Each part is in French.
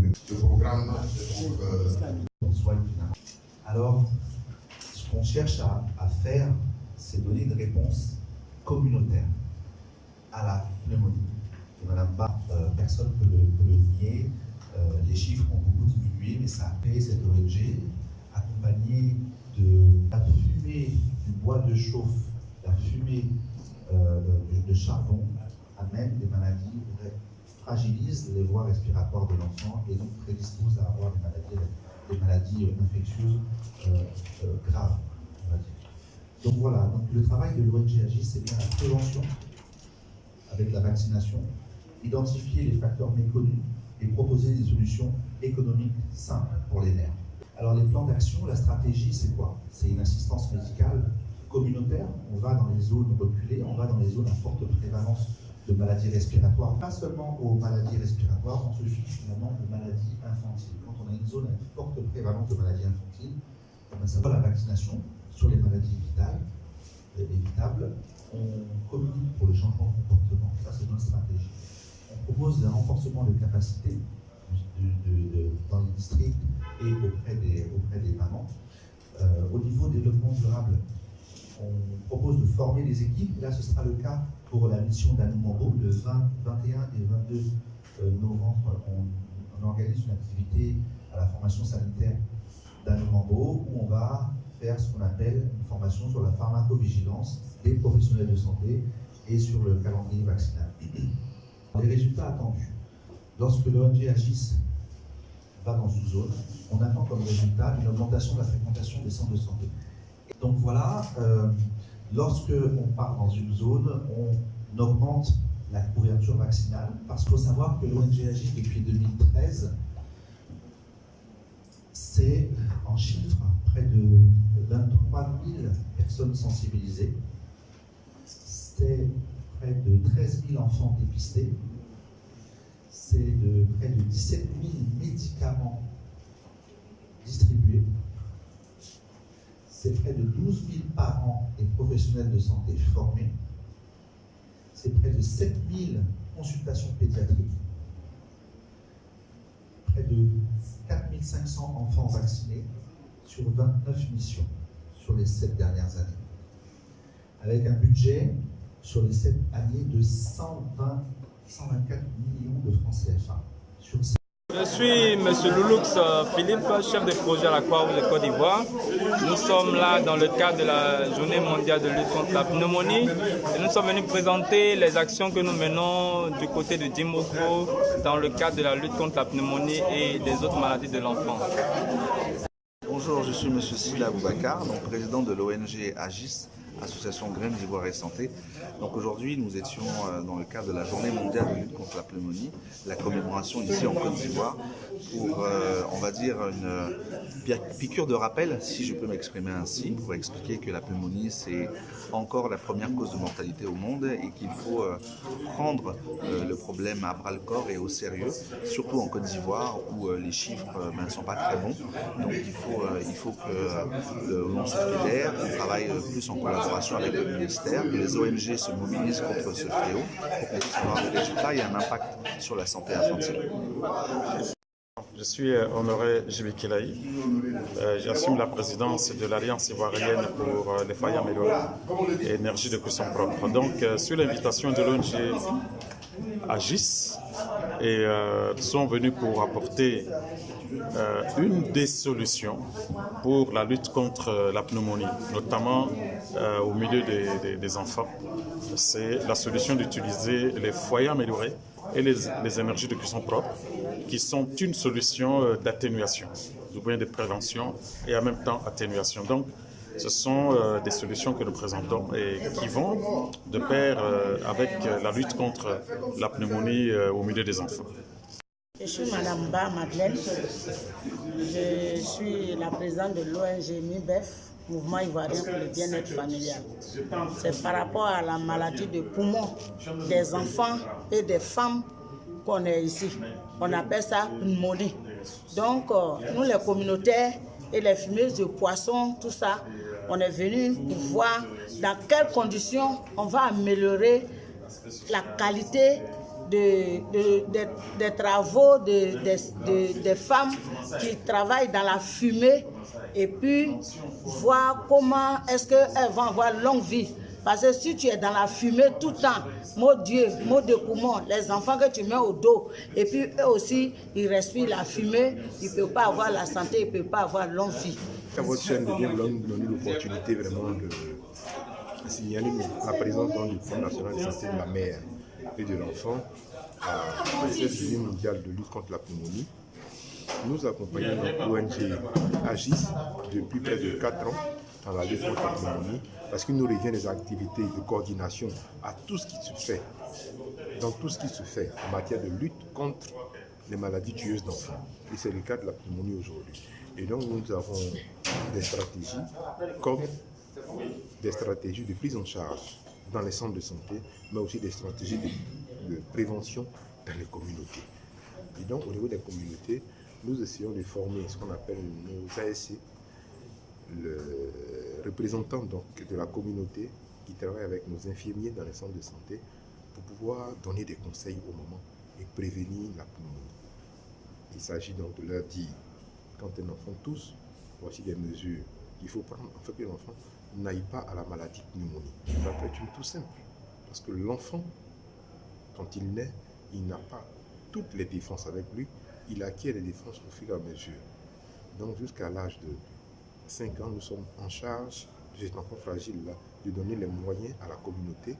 Le programme Alors, ce qu'on cherche à faire, c'est donner une réponse communautaire à la pneumonie. Et Madame Ba, personne ne peut le nier, les chiffres ont beaucoup diminué, mais ça a créé cette ONG, accompagnée de la fumée du bois de chauffe, la fumée de charbon, amène des maladies, fragilise les voies respiratoires de l'enfant et donc prédispose à avoir des maladies infectieuses graves, on va dire. Donc voilà, donc le travail de l'ONG AGIS, c'est bien la prévention avec la vaccination, identifier les facteurs méconnus et proposer des solutions économiques simples pour les nerfs. Alors les plans d'action, la stratégie, c'est quoi? C'est une assistance médicale communautaire. On va dans les zones reculées, on va dans les zones à forte prévalence de maladies respiratoires. Pas seulement aux maladies respiratoires, on se fiche finalement aux maladies infantiles. Quand on a une zone à forte prévalence de maladies infantiles, on va savoir la vaccination sur les maladies évitables. On communique pour le changement de comportement. Ça, c'est notre stratégie. On propose un renforcement de capacité dans les districts et auprès des mamans. Au niveau développement durable, on propose de former les équipes. Et là, ce sera le cas pour la mission d'Anoumambo. Le 21 et 22 novembre, on organise une activité à la formation sanitaire d'Anoumambo où on va faire ce qu'on appelle une formation sur la pharmacovigilance des professionnels de santé et sur le calendrier vaccinal. Les résultats attendus. Lorsque l'ONG AGIS va dans une zone, on attend comme résultat une augmentation de la fréquentation des centres de santé. Et donc voilà, lorsque on part dans une zone, on augmente la couverture vaccinale, parce qu'il faut savoir que l'ONG AGIS, depuis 2013, c'est en chiffres près de 23 000 personnes sensibilisées, c'est près de 13 000 enfants dépistés, c'est de près de 17 000 médicaments distribués, c'est près de 12 000 parents et professionnels de santé formés, c'est près de 7 000 consultations pédiatriques, près de 4 500 enfants vaccinés sur 29 missions sur les 7 dernières années, avec un budget sur les 7 années de 124 millions de francs CFA. Je suis M. Louloux Philippe, chef de projet à la Croix-Rouge de Côte d'Ivoire. Nous sommes là dans le cadre de la Journée mondiale de lutte contre la pneumonie. Et nous sommes venus présenter les actions que nous menons du côté de Dimoko dans le cadre de la lutte contre la pneumonie et des autres maladies de l'enfant. Bonjour, je suis M. Sila Aboubakar, donc président de l'ONG AGIS, Association Graines d'Ivoire et Santé. Donc aujourd'hui, nous étions dans le cadre de la Journée mondiale de lutte contre la pneumonie, la commémoration ici en Côte d'Ivoire, pour, on va dire, une piqûre de rappel, si je peux m'exprimer ainsi, pour expliquer que la pneumonie, c'est encore la première cause de mortalité au monde et qu'il faut prendre le problème à bras-le-corps et au sérieux, surtout en Côte d'Ivoire où les chiffres ne sont pas très bons. Donc il faut que l'on se fédère, qu'on travaille plus en collaboration avec le ministère, que les ONG se mobilisent contre ce fléau pour qu'on puisse avoir des résultats et un impact sur la santé infantile. Je suis Honoré Jibikilaï, j'assume la présidence de l'Alliance ivoirienne pour les foyers améliorés et énergie de cuisson propre. Donc, sur l'invitation de l'ONG AGIS, et sont venus pour apporter une des solutions pour la lutte contre la pneumonie, notamment au milieu des enfants. C'est la solution d'utiliser les foyers améliorés et les énergies de cuisson propre, qui sont une solution d'atténuation, ou bien de prévention et en même temps atténuation. Donc, ce sont des solutions que nous présentons et qui vont de pair avec la lutte contre la pneumonie au milieu des enfants. Je suis Madame Ba Madeleine, je suis la présidente de l'ONG MIBEF, Mouvement Ivoirien pour le bien-être familial. C'est par rapport à la maladie de poumon des enfants et des femmes qu'on est ici. On appelle ça pneumonie. Donc, nous les communautaires et les fumeuses de poissons, tout ça, on est venus pour voir dans quelles conditions on va améliorer la qualité des travaux des femmes qui travaillent dans la fumée et puis voir comment est-ce qu'elles vont avoir longue vie. Parce que si tu es dans la fumée tout le temps, mon Dieu, mot de poumon, les enfants que tu mets au dos, et puis eux aussi, ils respirent la fumée, ils ne peuvent pas avoir la santé, ils ne peuvent pas avoir longue vie. Votre chaîne de bien nous donner l'opportunité vraiment de signaler la présence du Fonds national de santé de la mère et de l'enfant à cette journée mondiale de lutte contre la pneumonie. Nous accompagnons notre ONG AGIS depuis près de 4 ans dans la lutte contre la pneumonie parce qu'il nous revient des activités de coordination à tout ce qui se fait, dans tout ce qui se fait en matière de lutte contre les maladies tueuses d'enfants. Et c'est le cas de la pneumonie aujourd'hui. Et donc nous avons des stratégies comme des stratégies de prise en charge dans les centres de santé, mais aussi des stratégies de prévention dans les communautés. Et donc au niveau des communautés, nous essayons de former ce qu'on appelle nos ASC, le représentant donc de la communauté qui travaille avec nos infirmiers dans les centres de santé pour pouvoir donner des conseils au moment et prévenir la pneumonie. Il s'agit donc de leur dire, quand un enfant tousse, voici des mesures qu'il faut prendre afin que l'enfant n'aille pas à la maladie pneumonie. Ça peut être une tout simple, parce que l'enfant, quand il naît, il n'a pas toutes les défenses avec lui, il acquiert les défenses au fur et à mesure. Donc jusqu'à l'âge de 5 ans, nous sommes en charge de cet enfant fragile-là, de donner les moyens à la communauté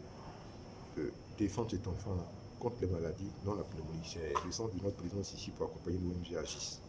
de défendre cet enfant-là contre les maladies, dont la pneumonie. C'est le sens de notre présence ici pour accompagner l'ONG AGIS.